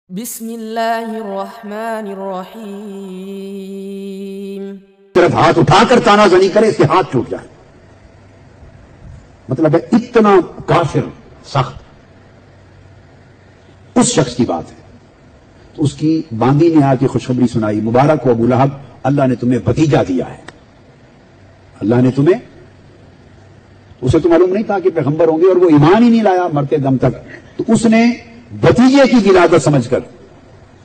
بسم اللہ الرحمن الرحیم۔ صرف ہاتھ اٹھا کر تانا زنی کرے اس کے ہاتھ ٹوٹ جائے، مطلب ہے اتنا کافر سخت اس شخص کی بات ہے۔ تو اس کی باندی نے آ کے خوشخبری سنائی، مبارک ہو ابو لہب، اللہ نے تمہیں بھتیجا دیا ہے، اللہ نے تمہیں، اسے تو معلوم نہیں تھا کہ پیغمبر ہوں گے اور وہ ایمان ہی نہیں لایا مرتے دم تک، تو اس نے بھتیجے کی ولادت سمجھ کر،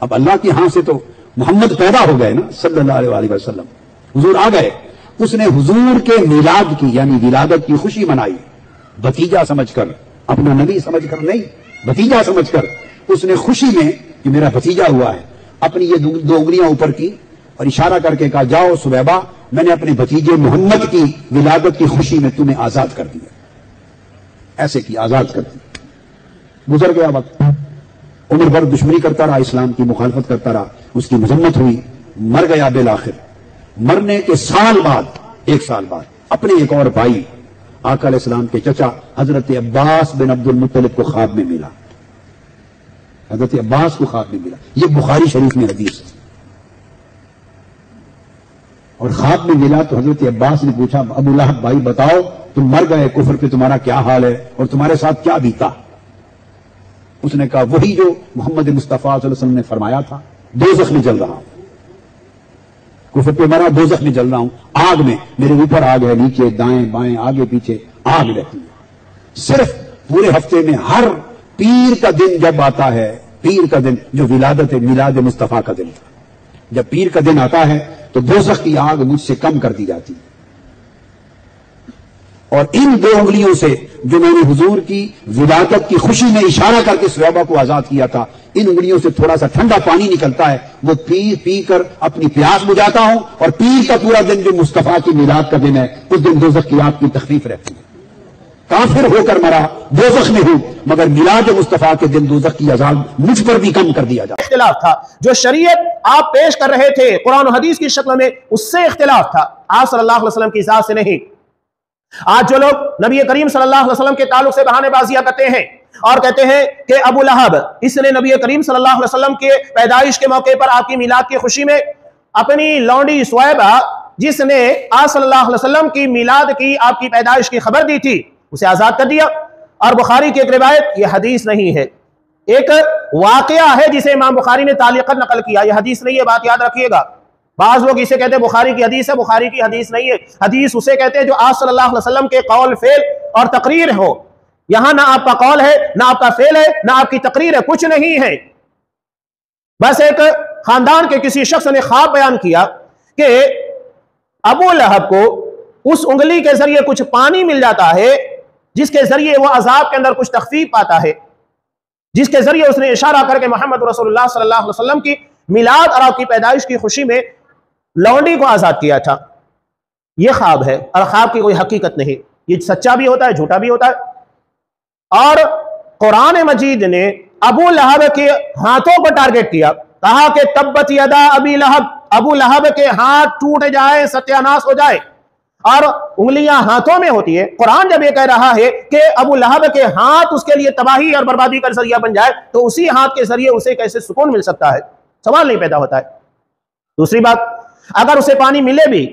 اب اللہ کے ہاں سے تو محمد پیدا ہو گئے نا صلی اللہ علیہ وسلم، حضور آ گئے، اس نے حضور کے میلاد کی یعنی ولادت کی خوشی منائی، بھتیجا سمجھ کر، اپنا نبی سمجھ کر نہیں، بھتیجا سمجھ کر اس نے خوشی میں کہ میرا بھتیجا ہوا ہے اپنی یہ دو انگلیاں اوپر کی اور اشارہ کر کے کہا، جاؤ سبیبہ، میں نے اپنے بھتیجے محمد کی ولادت کی خوشی میں تمہیں آزاد کر دیا، ایسے کی آزاد کر دیا۔ گزر گیا وقت، عمر بھر دشمنی کرتا رہا، اسلام کی مخالفت کرتا رہا، اس کی مذمت ہوئی، مر گیا بالآخر۔ مرنے کے سال بعد، ایک سال بعد، اپنے ایک اور بھائی آقا علیہ السلام کے چچا حضرت عباس بن عبد المطلب کو خواب میں ملا، حضرت عباس کو خواب میں ملا، یہ بخاری شریف میں حدیث ہے۔ اور خواب میں ملا تو حضرت عباس نے پوچھا، ابو لہب بھائی بتاؤ، تم مر گئے کفر پہ، تمہارا کیا حال ہے اور تمہارے ساتھ کیا بیتا؟ اس نے کہا وہی جو محمد مصطفیٰ صلی اللہ علیہ وسلم نے فرمایا تھا، دوزخ میں جل رہا ہوں، کفر پہ مرا، دوزخ میں جل رہا ہوں، آگ میں، میرے اوپر آگ ہے، نیچے دائیں بائیں آگے پیچھے آگ رہتی ہے۔ صرف پورے ہفتے میں ہر پیر کا دن جب آتا ہے، پیر کا دن جو ولادت ہے، میلاد مصطفیٰ کا دن، جب پیر کا دن آتا ہے تو دوزخ کی آگ مجھ سے کم کر دی جاتی ہے۔ اور ان دو انگلیوں سے جو میں نے حضور کی ولادت کی خوشی میں اشارہ کر کے صحابہ کو آزاد کیا تھا، ان انگلیوں سے تھوڑا سا ٹھنڈا پانی نکلتا ہے، وہ پی کر اپنی پیاس بجھاتا ہوں، اور پیر کا پورا دن جو مصطفیٰ کی میلاد کا دن ہے، اس دن دوزخ کی آگ کی تخفیف رہتی ہے۔ کافر ہو کر مرا، دوزخ میں ہوں، مگر میلاد مصطفیٰ کے دن دوزخ کی عذاب مجھ پر بھی کم کر دیا جائے۔ اختلاف تھا، جو شریعت آپ پیش کر رہے تھے قرآن و حدیث کی شکل میں، اس سے اختلاف تھا، آپ صلی اللہ علیہ وسلم کی ذات سے نہیں۔ آج جو لوگ نبی کریم صلی اللہ علیہ وسلم کے تعلق سے بہانے بازیاں کرتے ہیں اور کہتے ہیں کہ ابو لہب، اس نے نبی کریم صلی اللہ علیہ وسلم کے پیدائش کے موقع پر آپ کی میلاد کی خوشی میں اپنی لونڈی سویبہ، جس نے آپ صلی اللہ علیہ وسلم کی میلاد کی، آپ کی پیدائش کی خبر دی تھی، اسے آزاد کر دیا۔ اور بخاری کی ایک روایت، یہ حدیث نہیں ہے، ایک واقعہ ہے جسے امام بخاری نے تعلیقاً نقل کیا، یہ حدیث نہیں ہے، بات یاد رکھیے گا۔ بعض لوگ اسے کہتے ہیں بخاری کی حدیث ہے، بخاری کی حدیث نہیں ہے۔ حدیث اسے کہتے ہیں جو آپ صلی اللہ علیہ وسلم کے قول، فعل اور تقریر ہو۔ یہاں نہ آپ کا قول ہے، نہ آپ کا فعل ہے، نہ آپ کی تقریر ہے، کچھ نہیں ہے۔ بس ایک خاندان کے کسی شخص نے خواب بیان کیا کہ ابو لہب کو اس انگلی کے ذریعے کچھ پانی مل جاتا ہے، جس کے ذریعے وہ عذاب کے اندر کچھ تخفیف پاتا ہے، جس کے ذریعے اس نے اشارہ کر کے محمد رسول اللہ صلی اللہ علیہ وسلم کی میلاد اور آپ کی پیدائش کی خوشی میں لونڈی کو آزاد کیا تھا۔ یہ خواب ہے اور خواب کی کوئی حقیقت نہیں، یہ سچا بھی ہوتا ہے، جھوٹا بھی ہوتا ہے۔ اور قرآن مجید نے ابو لہب کے ہاتھوں کو ٹارگٹ کیا، کہا کہ تبت یدا ابی لہب، ابو لہب کے ہاتھ ٹوٹ جائے، ستیہ ناش ہو جائے۔ اور انگلیاں ہاتھوں میں ہوتی ہے، قرآن جب یہ کہہ رہا ہے کہ ابو لہب کے ہاتھ اس کے لیے تباہی اور بربادی کا ذریعہ بن جائے، تو اسی ہاتھ کے ذریعے اسے کیسے سکون مل سکتا ہے؟ سوال نہیں پیدا ہوتا ہے۔ دوسری بات، اگر اسے پانی ملے بھی،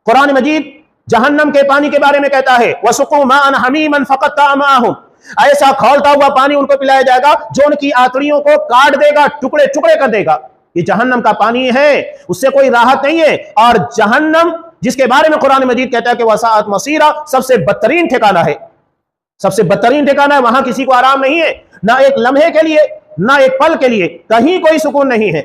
قرآن مجید جہنم کے پانی کے بارے میں کہتا ہے وَسُقُوا مَاءً حَمِيمًا فَقَطَّعَ مَاءَهُمْ، ایسا کھولتا ہوا پانی ان کو پلایا جائے گا جو ان کی آنتڑیوں کو کاٹ دے گا، ٹکڑے ٹکڑے کر دے گا۔ یہ جہنم کا پانی ہے، اس سے کوئی راحت نہیں ہے۔ اور جہنم جس کے بارے میں قرآن مجید کہتا ہے کہ وَسَاءَتْ مَصِيرًا، سب سے بدترین ٹھکانہ ہے، سب سے بدترین ٹھکانہ ہے، وہاں کسی کو آرام نہیں ہے، نہ ایک لمحے کے لیے، نہ ایک پل کے لیے، کہیں کوئی سکون نہیں ہے۔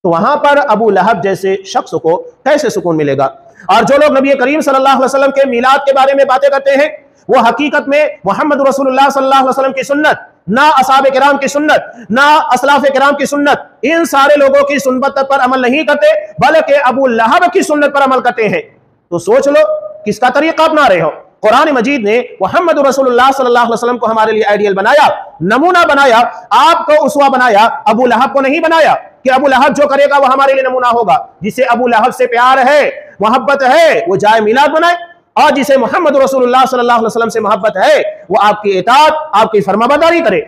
تو وہاں پر ابو لہب جیسے شخص کو کیسے سکون ملے گا؟ اور جو لوگ نبی کریم صلی اللہ علیہ وسلم کے میلاد کے بارے میں باتیں کرتے ہیں، وہ حقیقت میں محمد رسول اللہ صلی اللہ علیہ وسلم کی سنت، نہ اصحاب کرام کی سنت، نہ اسلاف کرام کی سنت، ان سارے لوگوں کی سنت پر عمل نہیں کرتے، بلکہ ابو لہب کی سنت پر عمل کرتے ہیں۔ تو سوچ لو کس کا طریقہ اپنا رہے ہو۔ قرآن مجید نے محمد رسول اللہ صلی اللہ علیہ وسلم کو ہمارے لیے آئیڈیل بنایا، نمونہ بنایا، آپ کو اسوہ بنایا، ابو لہب کو نہیں بنایا کہ ابو لہب جو کرے گا وہ ہمارے لیے نمونہ ہوگا۔ جسے ابو لہب سے پیار ہے، محبت ہے، وہ جائے میلاد بنائے، اور جسے محمد رسول اللہ صلی اللہ علیہ وسلم سے محبت ہے وہ آپ کی اطاعت، آپ کی فرمانبرداری کرے۔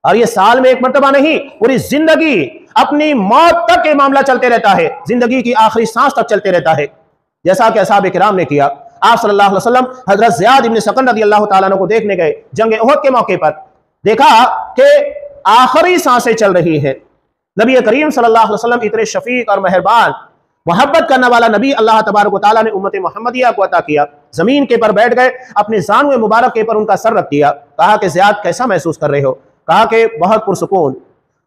اور یہ سال میں ایک مرتبہ نہیں، پوری زندگی اپنی موت تک یہ معاملہ چلتے رہتا ہے، زندگی کی آخری سانس تک چلتے رہتا ہے، جیسا کہ اصحاب کرام نے کیا۔ آپ صلی اللہ علیہ وسلم حضرت زیاد ابن سکن رضی اللہ تعالیٰ عنہ کو دیکھنے گئے جنگ احد کے موقع پر، دیکھا کہ آخری سانسیں چل رہی ہیں۔ نبی کریم صلی اللہ علیہ وسلم اتنے شفیق اور مہربان، محبت کرنے والا نبی اللہ تبارک و تعالیٰ نے امت محمدیہ کو عطا کیا۔ زمین کے پر بیٹھ گئے، اپنے زانو مبارک کے پر ان کا سر رکھ دیا، کہا کہ زیاد کیسا محسوس کر رہے ہو؟ کہا کہ بہت پرسکون۔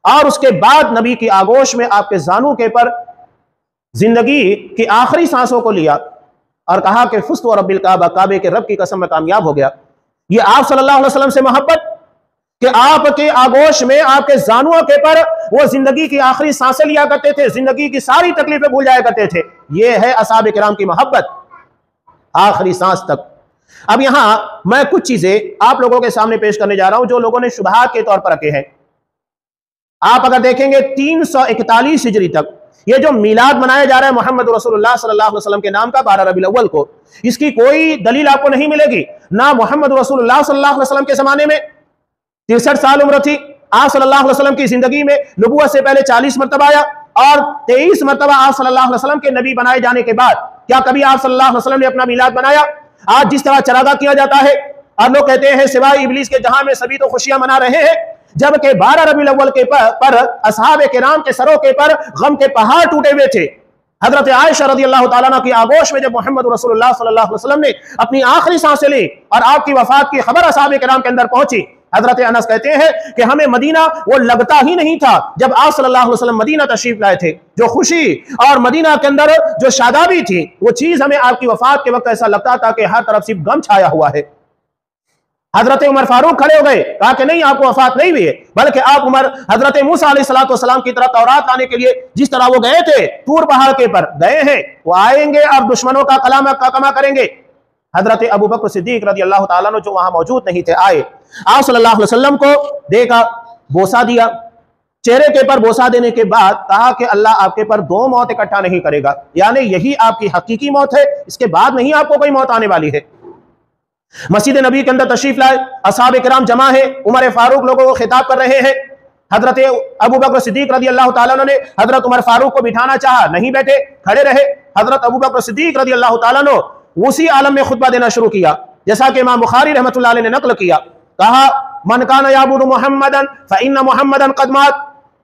اور اس کے بعد نبی کی آغوش میں آپ کے زانو کے پر زندگی کی آخری سانسوں کو لیا اور کہا کہ فزت ورب الکعبہ، کعبے کے رب کی قسم میں کامیاب ہو گیا۔ یہ آپ صلی اللہ علیہ وسلم سے محبت کہ آپ کے آغوش میں آپ کے زانوں کے پر وہ زندگی کی آخری سانسیں لیا کرتے تھے، زندگی کی ساری تکلیفیں بھول جایا کرتے تھے۔ یہ ہے اصحاب کرام کی محبت، آخری سانس تک۔ اب یہاں میں کچھ چیزیں آپ لوگوں کے سامنے پیش کرنے جا رہا ہوں جو لوگوں نے شبہات کے طور پر رکھے ہیں۔ آپ اگر دیکھیں گے 341 ہجری تک یہ جو میلاد منایا جا رہا ہے محمد رسول اللہ صلی اللہ علیہ وسلم کے نام کا 12 ربیع الاول کو، اس کی کوئی دلیل آپ کو نہیں ملے گی، نہ محمد رسول اللہ صلی اللہ علیہ وسلم کے زمانے میں 63 سال عمر تھی، آپ صلی اللہ علیہ وسلم کی زندگی میں نبوت سے پہلے 40 مرتبہ آیا، اور 23 مرتبہ آپ صلی اللہ علیہ وسلم کے نبی بنائے جانے کے بعد کیا کبھی آپ صلی اللہ علیہ وسلم نے اپنا میلاد بنایا؟ آج جس طرح چراغاں کیا جاتا ہے اور لوگ کہتے ہیں سوائے ابلیس کے جہاں میں سبھی تو خوشیاں منا رہے ہیں، جبکہ 12 ربیع الاول کے پر اصحاب کرام کے سروں کے پر غم کے پہاڑ ٹوٹے ہوئے تھے۔ حضرت عائشہ رضی اللہ تعالیٰ عنہ کی آغوش میں جب محمد رسول اللہ صلی اللہ علیہ وسلم نے اپنی آخری سانسیں لی اور آپ کی وفات کی خبر اصحاب کرام کے اندر پہنچی، حضرت انس کہتے ہیں کہ ہمیں مدینہ وہ لگتا ہی نہیں تھا جب آپ صلی اللہ علیہ وسلم مدینہ تشریف لائے تھے، جو خوشی اور مدینہ کے اندر جو شادابی تھی وہ چیز ہمیں آپ کی وفات کے وقت ایسا لگتا تھا کہ ہر طرف صرف غم چھایا ہوا ہے۔ حضرت عمر فاروق کھڑے ہو گئے، کہا کہ نہیں، آپ کو وفات نہیں ہوئی ہے، بلکہ آپ عمر حضرت موسیٰ علیہ السلام کی طرف تورات لانے کے لیے جس طرح وہ گئے تھے طور پہاڑ کے پر گئے ہیں، وہ آئیں گے اور دشمنوں کا کلمہ کریں گے۔ حضرت ابو بکر صدیق رضی اللہ تعالیٰ عنہ جو وہاں موجود نہیں تھے آئے، آپ صلی اللہ علیہ وسلم کو دیکھا، بوسہ دیا، چہرے کے پر بوسہ دینے کے بعد کہا کہ اللہ آپ کے پر 2 موت اکٹھا نہیں کرے گا، یعنی یہی آپ کی حقیقی موت ہے، اس کے بعد نہیں آپ کو کوئی موت آنے والی ہے۔ مسجد نبی کے اندر تشریف لائے، اصحاب کرام جمع ہیں، عمر فاروق لوگوں کو خطاب کر رہے ہیں۔ حضرت ابو بکر صدیق رضی اللہ تعالیٰ عنہ نے حضرت عمر فاروق کو بٹھانا چاہا، نہیں بیٹھے، کھڑے رہے۔ حضرت ابو بکر صدیق رضی اللہ تعالیٰ عنہ اسی عالم میں خطبہ دینا شروع کیا جیسا کہ امام بخاری رحمۃ اللہ علیہ نے نقل کیا، کہا من کان یعبد محمدا فإن محمدا قد مات،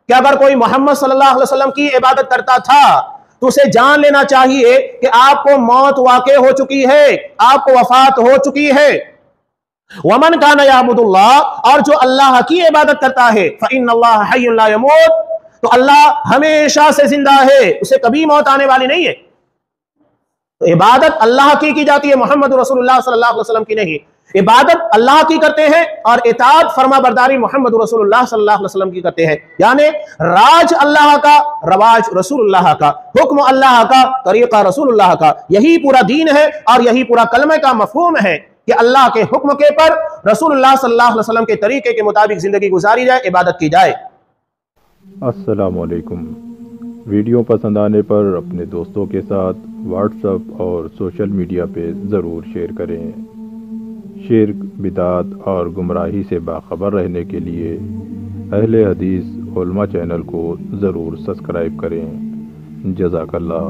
کہ اگر کوئی محمد صلی اللہ علیہ وسلم کی عبادت کرتا تھا تو اسے جان لینا چاہیے کہ آپ کو موت واقع ہو چکی ہے، آپ کو وفات ہو چکی ہے۔ ومن کان یعبد اللہ، اور جو اللہ کی عبادت کرتا ہے فإن اللہ حی لا یموت، تو اللہ ہمیشہ سے زندہ ہے، اسے کبھی موت آنے والی نہیں ہے۔ تو عبادت اللہ کی جاتی ہے، محمد رسول اللہ صلی اللہ علیہ وسلم کی نہیں۔ عبادت اللہ کی کرتے ہیں اور اطاعت فرما برداری محمد رسول اللہ صلی اللہ علیہ وسلم کی کرتے ہیں، یعنی راج اللہ کا، رواج رسول اللہ کا، حکم اللہ کا، طریقہ رسول اللہ کا، یہی پورا دین ہے اور یہی پورا کلمہ کا مفہوم ہے کہ اللہ کے حکم کے پر رسول اللہ صلی اللہ علیہ وسلم کے طریقے کے مطابق زندگی گزاری جائے، عبادت کی جائے۔ السلام علیکم۔ ویڈیو پسند آنے پر اپنے دوستوں کے ساتھ واٹس ایپ اور سوشل میڈیا پہ ضرور شیئر کریں۔ شرک، بدعات اور گمراہی سے باخبر رہنے کے لیے اہل حدیث علماء چینل کو ضرور سبسکرائب کریں۔ جزاک اللہ۔